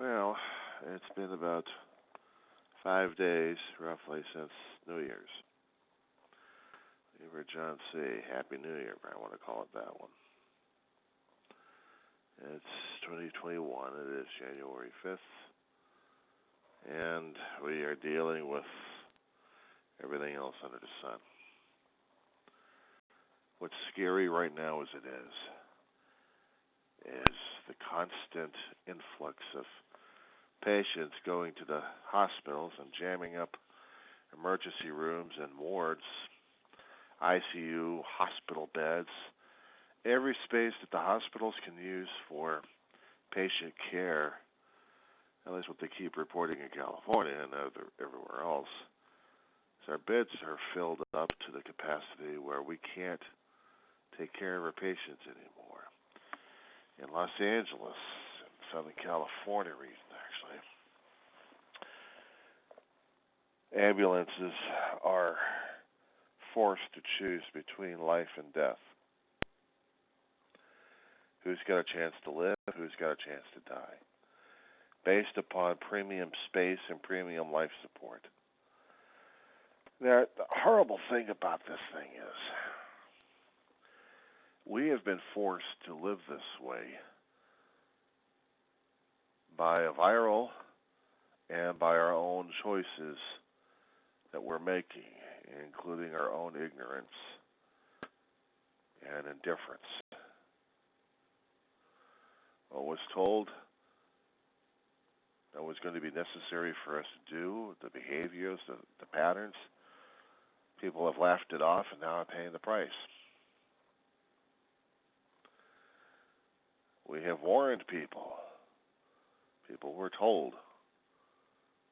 Well, it's been about 5 days, roughly, since New Year's. You heard John say Happy New Year, if I want to call it that one. It's 2021. It is January 5th, and we are dealing with everything else under the sun. What's scary right now as it is the constant influx of patients going to the hospitals and jamming up emergency rooms and wards, ICU, hospital beds, every space that the hospitals can use for patient care, at least what they keep reporting in California and everywhere else, is our beds are filled up to the capacity where we can't take care of our patients anymore. In Los Angeles, in Southern California region actually, ambulances are forced to choose between life and death. Who's got a chance to live, who's got a chance to die, based upon premium space and premium life support. Now, the horrible thing about this thing is we have been forced to live this way by a viral and by our own choices that we're making, including our own ignorance and indifference. What was told that was going to be necessary for us to do, the behaviors, the patterns, people have laughed it off and now are paying the price. We have warned people. People were told.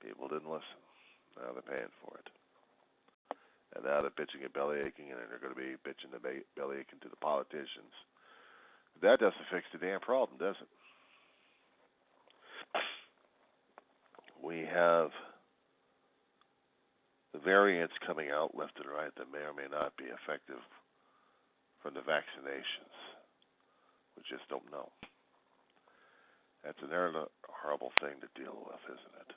People didn't listen. Now they're paying for it. And now they're bitching and belly aching, and they're going to be bitching and belly aching to the politicians. That doesn't fix the damn problem, does it? We have the variants coming out left and right that may or may not be effective from the vaccinations. We just don't know. That's another horrible thing to deal with, isn't it?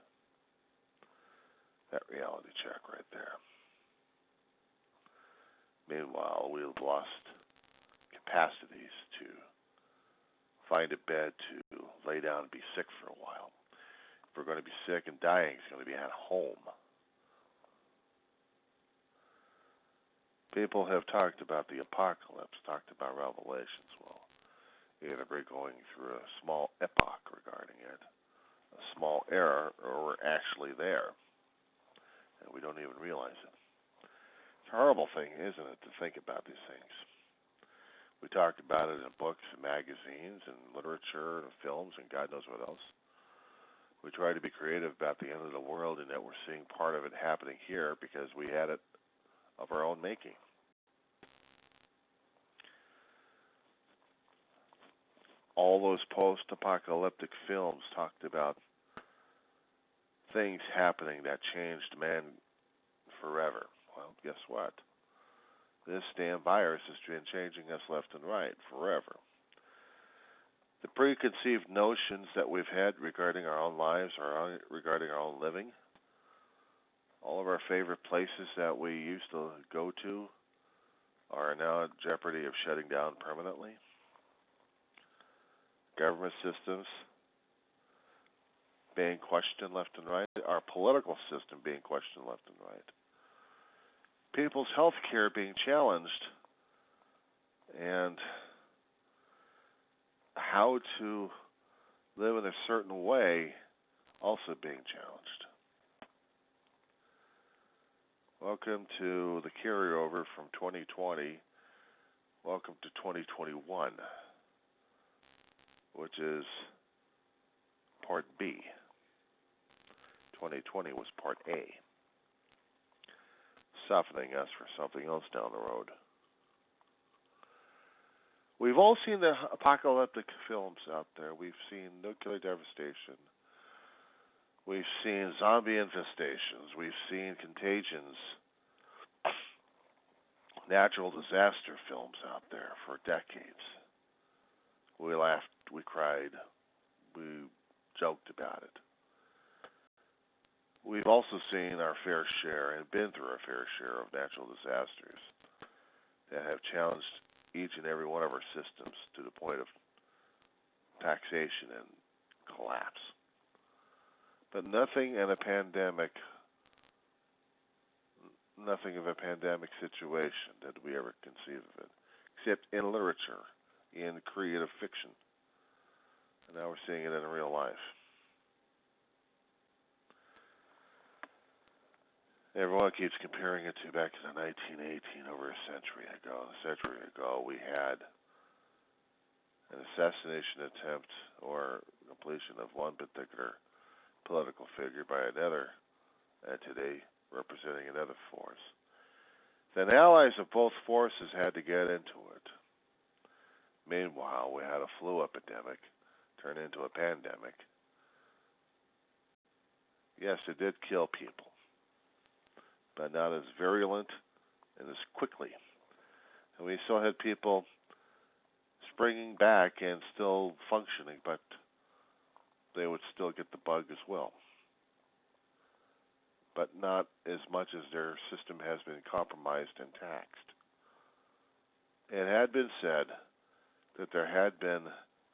That reality check right there. Meanwhile, we've lost capacities to find a bed to lay down and be sick for a while. If we're going to be sick and dying, it's going to be at home. People have talked about the apocalypse, talked about Revelations. Well, either we're going through a small epoch regarding it, a small era, or we're actually there, and we don't even realize it. It's a horrible thing, isn't it, to think about these things. We talked about it in books and magazines and literature and films and God knows what else. We try to be creative about the end of the world and that we're seeing part of it happening here because we had it of our own making. All those post-apocalyptic films talked about things happening that changed man forever. Well, guess what? This damn virus has been changing us left and right forever. The preconceived notions that we've had regarding our own lives or regarding our own living, all of our favorite places that we used to go to are now at jeopardy of shutting down permanently. Government systems being questioned left and right, our political system being questioned left and right, people's health care being challenged, and how to live in a certain way also being challenged. Welcome to the carryover from 2020. Welcome to 2021, which is Part B. 2020 was Part A, softening us for something else down the road. We've all seen the apocalyptic films out there. We've seen nuclear devastation. We've seen zombie infestations. We've seen contagions, natural disaster films out there for decades. We laughed, we cried, we joked about it. We've also seen our fair share and been through our fair share of natural disasters that have challenged each and every one of our systems to the point of taxation and collapse. But nothing of a pandemic situation did we ever conceive of it, except in literature, in creative fiction. And now we're seeing it in real life. Everyone keeps comparing it to back to 1918, over a century ago. A century ago, we had an assassination attempt or completion of one particular political figure by another entity representing another force. Then allies of both forces had to get into it. Meanwhile, we had a flu epidemic turn into a pandemic. Yes, it did kill people, but not as virulent and as quickly. And we still had people springing back and still functioning, but they would still get the bug as well. But not as much as their system has been compromised and taxed. It had been said that there had been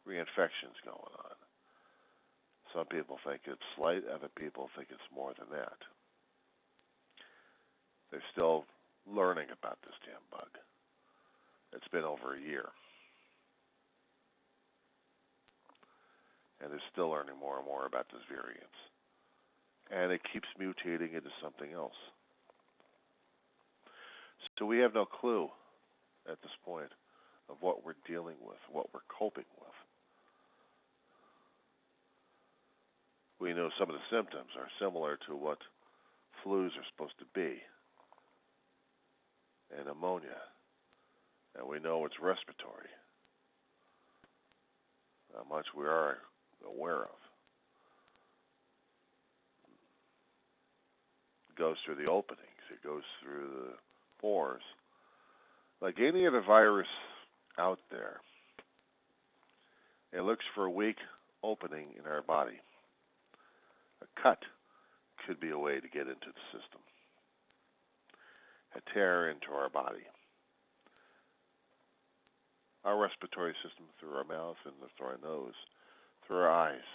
reinfections going on. Some people think it's slight, other people think it's more than that. They're still learning about this damn bug. It's been over a year. And they're still learning more and more about this variant. And it keeps mutating into something else. So we have no clue at this point of what we're dealing with, what we're coping with. We know some of the symptoms are similar to what flus are supposed to be, and pneumonia, and we know it's respiratory. How much we are aware of. It goes through the openings, it goes through the pores. Like any other virus out there, it looks for a weak opening in our body. A cut could be a way to get into the system. A tear into our body. Our respiratory system through our mouth and through our nose, through our eyes,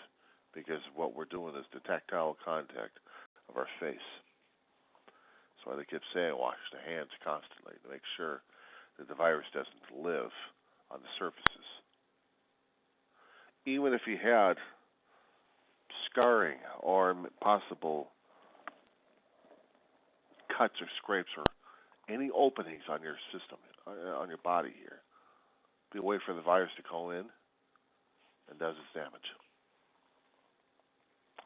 because what we're doing is the tactile contact of our face. That's why they keep saying wash the hands constantly to make sure that the virus doesn't live on the surfaces. Even if you had scarring or possible cuts or scrapes or any openings on your system, on your body here, be a way for the virus to go in and does its damage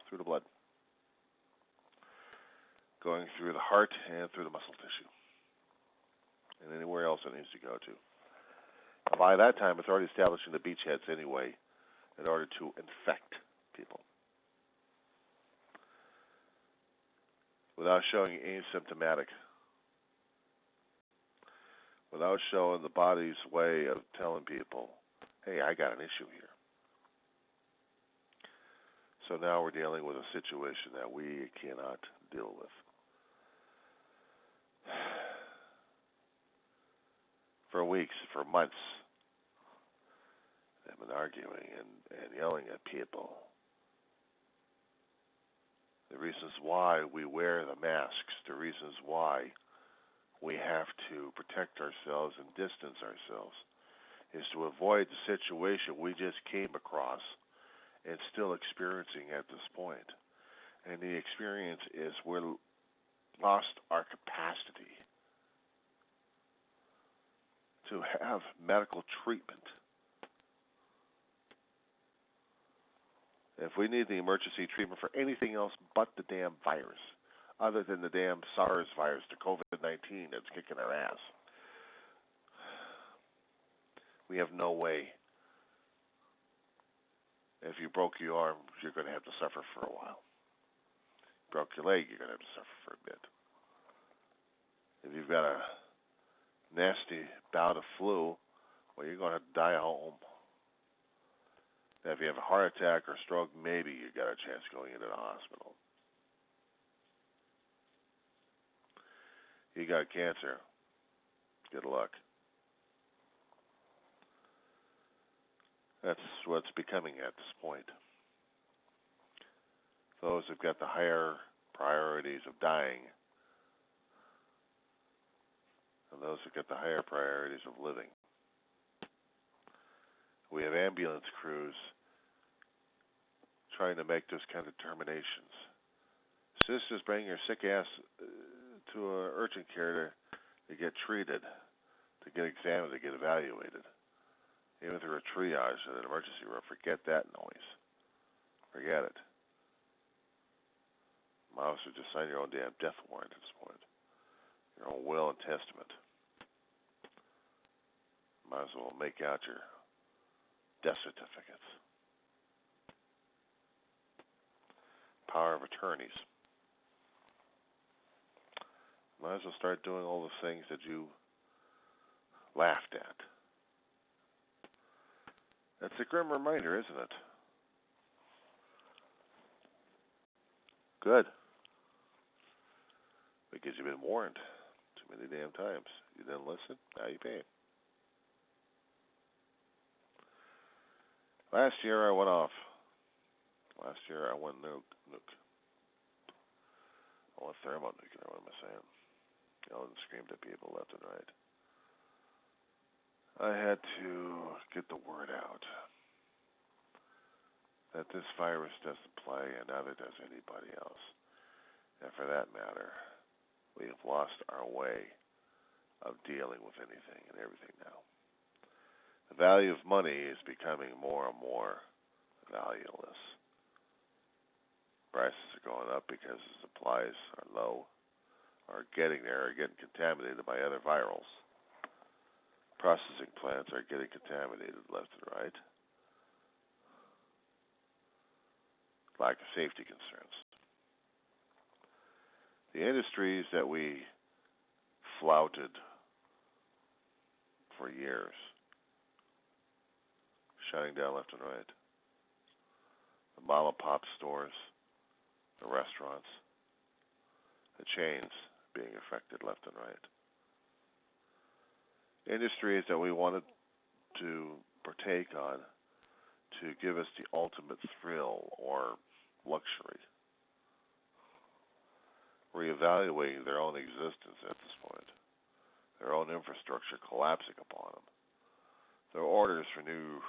through the blood, going through the heart and through the muscle tissue, and anywhere else it needs to go to. By that time, it's already establishing the beachheads anyway in order to infect people. Without showing asymptomatic, without showing the body's way of telling people, hey, I got an issue here. So now we're dealing with a situation that we cannot deal with. For weeks, for months, they've been arguing and yelling at people. The reasons why we wear the masks, the reasons why we have to protect ourselves and distance ourselves is to avoid the situation we just came across and still experiencing at this point. And the experience is we're lost our capacity to have medical treatment. If we need the emergency treatment for anything else but the damn virus, other than the damn SARS virus, the COVID-19 that's kicking our ass, we have no way. If you broke your arm, you're going to have to suffer for a while. Broke your leg, you're going to have to suffer for a bit. If you've got a nasty bout of flu, well, you're going to have to die at home. Now, if you have a heart attack or stroke, maybe you got a chance going into the hospital. You got cancer. Good luck. That's what's becoming at this point. Those who've got the higher priorities of dying, and those who've got the higher priorities of living. We have ambulance crews trying to make those kind of determinations. Sisters, bring your sick ass to urgent care to get treated, to get examined, to get evaluated. Even through a triage at an emergency room, forget that noise. Forget it. Might as well just sign your own damn death warrant at this point. Your own will and testament. Might as well make out your death certificates. Power of attorneys. Might as well start doing all the things that you laughed at. That's a grim reminder, isn't it? Good. Because you've been warned too many damn times. You didn't listen, now you pay. Last year I went off. Last year I went nuke. I went thermonuclear, what am I saying? Yelled and screamed at people left and right. I had to get the word out that this virus doesn't play and neither does anybody else. And for that matter, we have lost our way of dealing with anything and everything now. The value of money is becoming more and more valueless. Prices are going up because the supplies are low, are getting there, are getting contaminated by other virals. Processing plants are getting contaminated left and right. Lack of safety concerns. The industries that we flouted for years, shutting down left and right. The mom and pop stores, the restaurants, the chains being affected left and right. Industries that we wanted to partake on to give us the ultimate thrill or luxury, reevaluating their own existence at this point, their own infrastructure collapsing upon them, their orders for new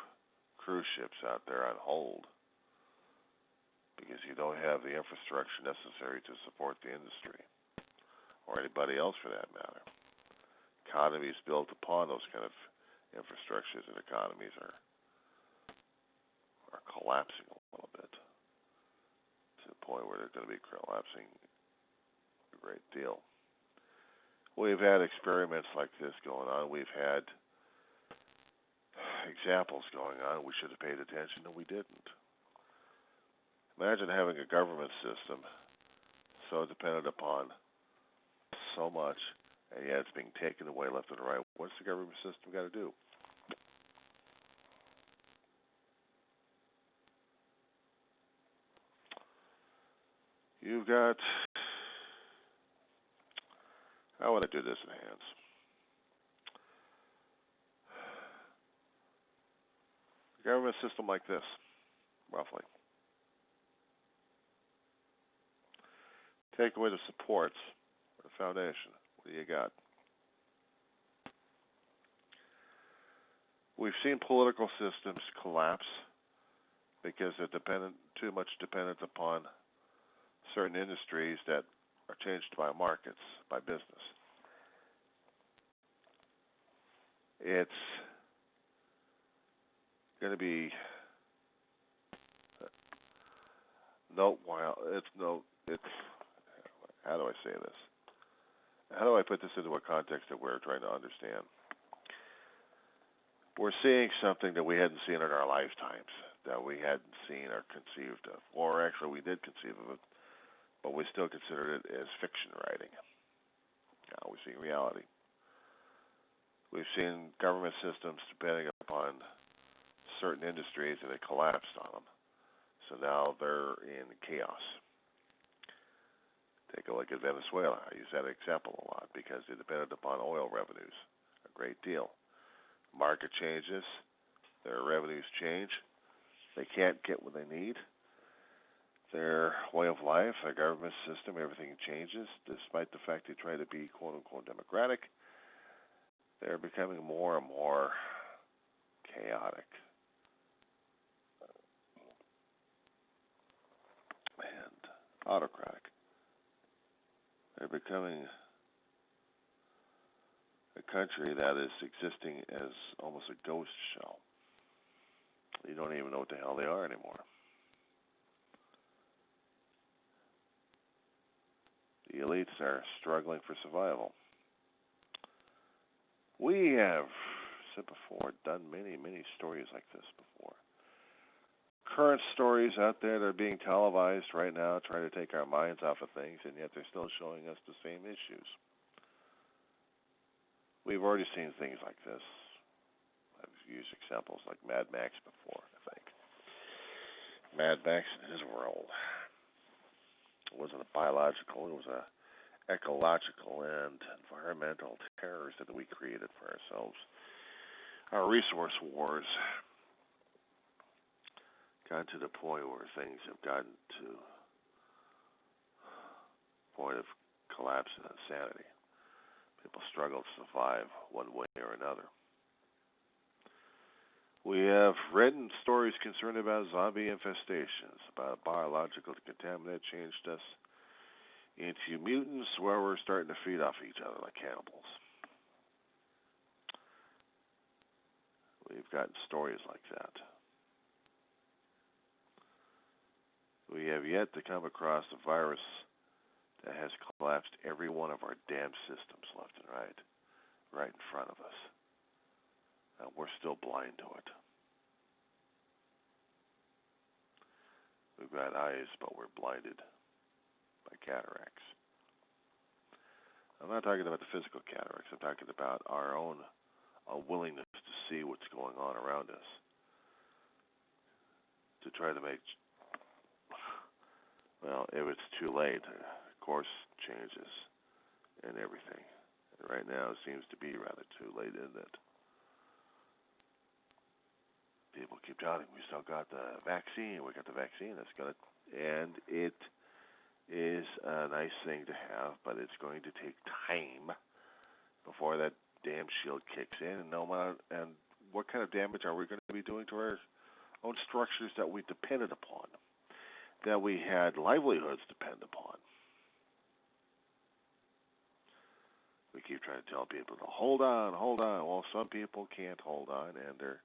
cruise ships out there on hold because you don't have the infrastructure necessary to support the industry or anybody else for that matter. Economies built upon those kind of infrastructures and economies are collapsing a little bit to the point where they're going to be collapsing a great deal. We've had experiments like this going on. We've had examples going on. We should have paid attention, and we didn't. Imagine having a government system so dependent upon so much, and yet it's being taken away left and right. What's the government system got to do? You've got, how would I do this in hands? A government system like this, roughly. Take away the supports, the foundation. What do you got? We've seen political systems collapse because they're too much dependent upon certain industries that are changed by markets, by business. It's going to be how do I say this? How do I put this into a context that we're trying to understand? We're seeing something that we hadn't seen in our lifetimes, that we hadn't seen or conceived of. Or actually, we did conceive of it, but we still considered it as fiction writing. Now we see reality. We've seen government systems depending upon certain industries and it collapsed on them. So now they're in chaos. Take a look at Venezuela. I use that example a lot because they depended upon oil revenues a great deal. Market changes, their revenues change. They can't get what they need. Their way of life, their government system, everything changes. Despite the fact they try to be quote unquote democratic, they're becoming more and more chaotic and autocratic. They're becoming a country that is existing as almost a ghost shell. You don't even know what the hell they are anymore. The elites are struggling for survival. We have said before, done many, many stories like this before. Current stories out there that are being televised right now, trying to take our minds off of things, and yet they're still showing us the same issues. We've already seen things like this. I've used examples like Mad Max before, I think. Mad Max in his world. It wasn't a biological, it was a ecological and environmental terrors that we created for ourselves. Our resource wars got to the point where things have gotten to the point of collapse and insanity. People struggle to survive one way or another. We have written stories concerned about zombie infestations, about biological contaminant changed us into mutants where we're starting to feed off each other like cannibals. We've gotten stories like that. We have yet to come across a virus that has collapsed every one of our damn systems left and right in front of us. And we're still blind to it. We've got eyes, but we're blinded by cataracts. I'm not talking about the physical cataracts. I'm talking about our own willingness to see what's going on around us. To try to make, well, if it's too late, course changes and everything. And right now it seems to be rather too late, isn't it? People keep telling we still got the vaccine. We got the vaccine. That's gonna, and it is a nice thing to have, but it's going to take time before that damn shield kicks in. And no matter, and what kind of damage are we going to be doing to our own structures that we depended upon, that we had livelihoods depend upon? We keep trying to tell people to hold on, hold on. Well, some people can't hold on, and they're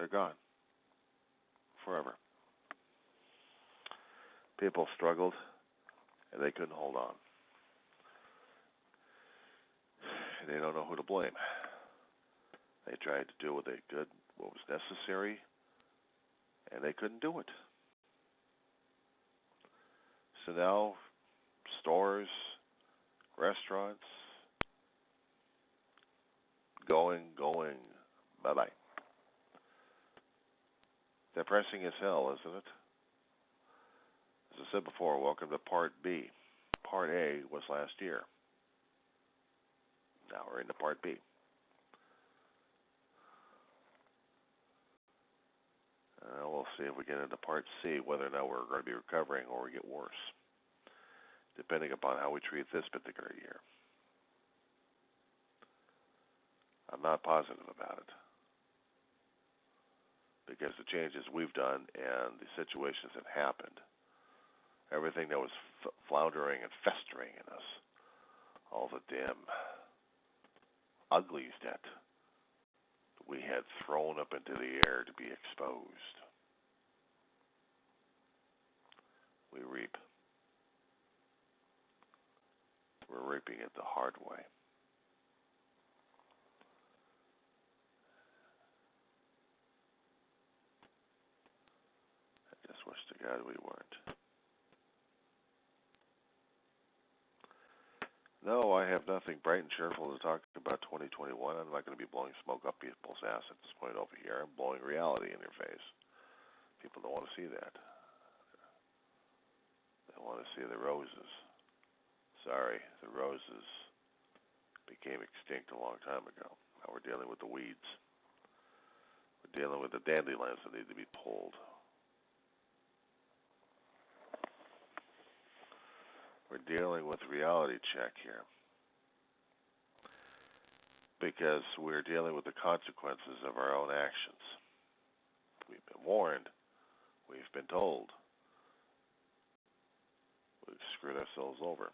gone forever. People struggled, and they couldn't hold on. And they don't know who to blame. They tried to do what they could, what was necessary, and they couldn't do it. So now, stores, restaurants, going, bye-bye. Depressing as hell, isn't it? As I said before, welcome to Part B. Part A was last year. Now we're into Part B. We'll see if we get into Part C, whether or not we're going to be recovering or we get worse, depending upon how we treat this particular year. I'm not positive about it, because the changes we've done and the situations that happened, everything that was floundering and festering in us, all the damn uglies that we had thrown up into the air to be exposed, we reap. We're reaping it the hard way. I just wish to God we weren't. No, I have nothing bright and cheerful to talk about 2021. I'm not going to be blowing smoke up people's ass at this point over here. I'm blowing reality in your face. People don't want to see that. They want to see the roses. Sorry, the roses became extinct a long time ago. Now we're dealing with the weeds. We're dealing with the dandelions that need to be pulled. We're dealing with reality check here. Because we're dealing with the consequences of our own actions. We've been warned. We've been told. We've screwed ourselves over.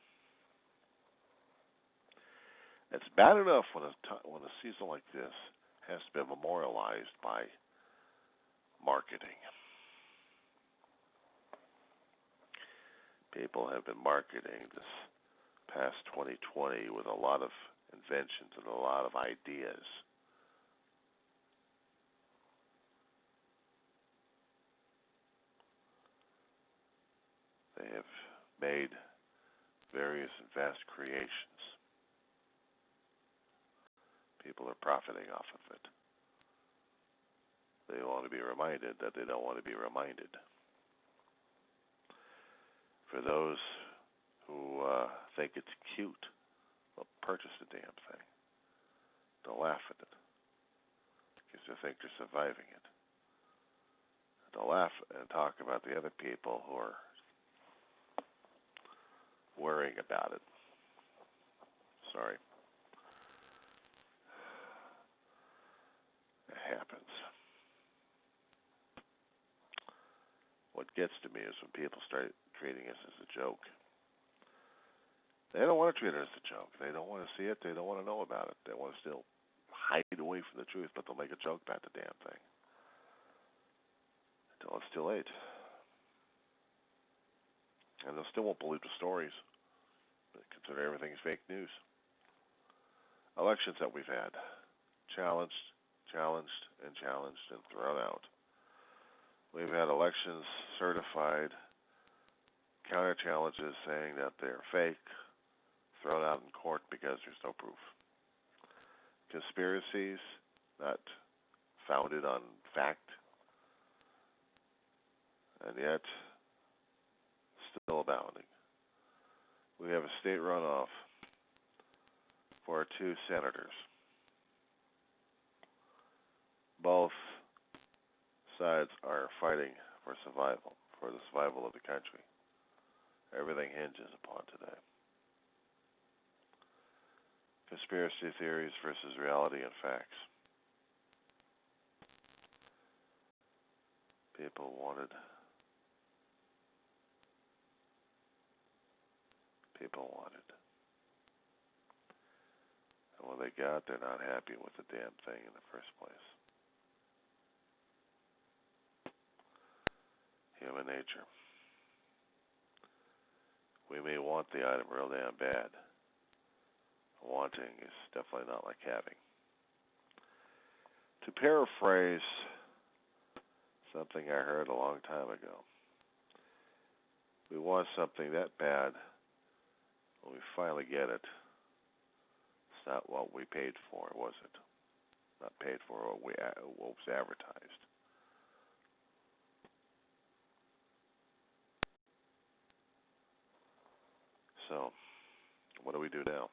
It's bad enough when a season like this has to be memorialized by marketing. People have been marketing this past 2020 with a lot of inventions and a lot of ideas. They have made various and vast creations. People are profiting off of it. They want to be reminded that they don't want to be reminded. For those who think it's cute, they'll purchase the damn thing. They'll laugh at it because they think they're surviving it. They'll laugh and talk about the other people who are worrying about it. Sorry. It happens. What gets to me is when people start treating us as a joke. They don't want to treat it as a joke. They don't want to see it. They don't want to know about it. They want to still hide away from the truth, but they'll make a joke about the damn thing until it's too late. And they still won't believe the stories. They consider everything as fake news. Elections that we've had, challenged, and thrown out. We've had elections certified, counter challenges saying that they're fake, thrown out in court because there's no proof. Conspiracies not founded on fact, and yet still abounding. We have a state runoff for our two senators. Both sides are fighting for survival, for the survival of the country. Everything hinges upon today. Conspiracy theories versus reality and facts. People wanted. And when they got, they're not happy with the damn thing in the first place. Human nature. We may want the item real damn bad. Wanting is definitely not like having. To paraphrase something I heard a long time ago, we want something that bad, when we finally get it, it's not what we paid for, was it? Not paid for what was advertised. So, what do we do now?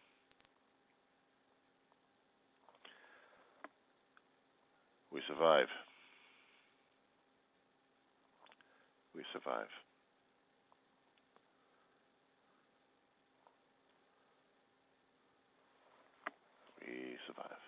We survive. We survive. We survive.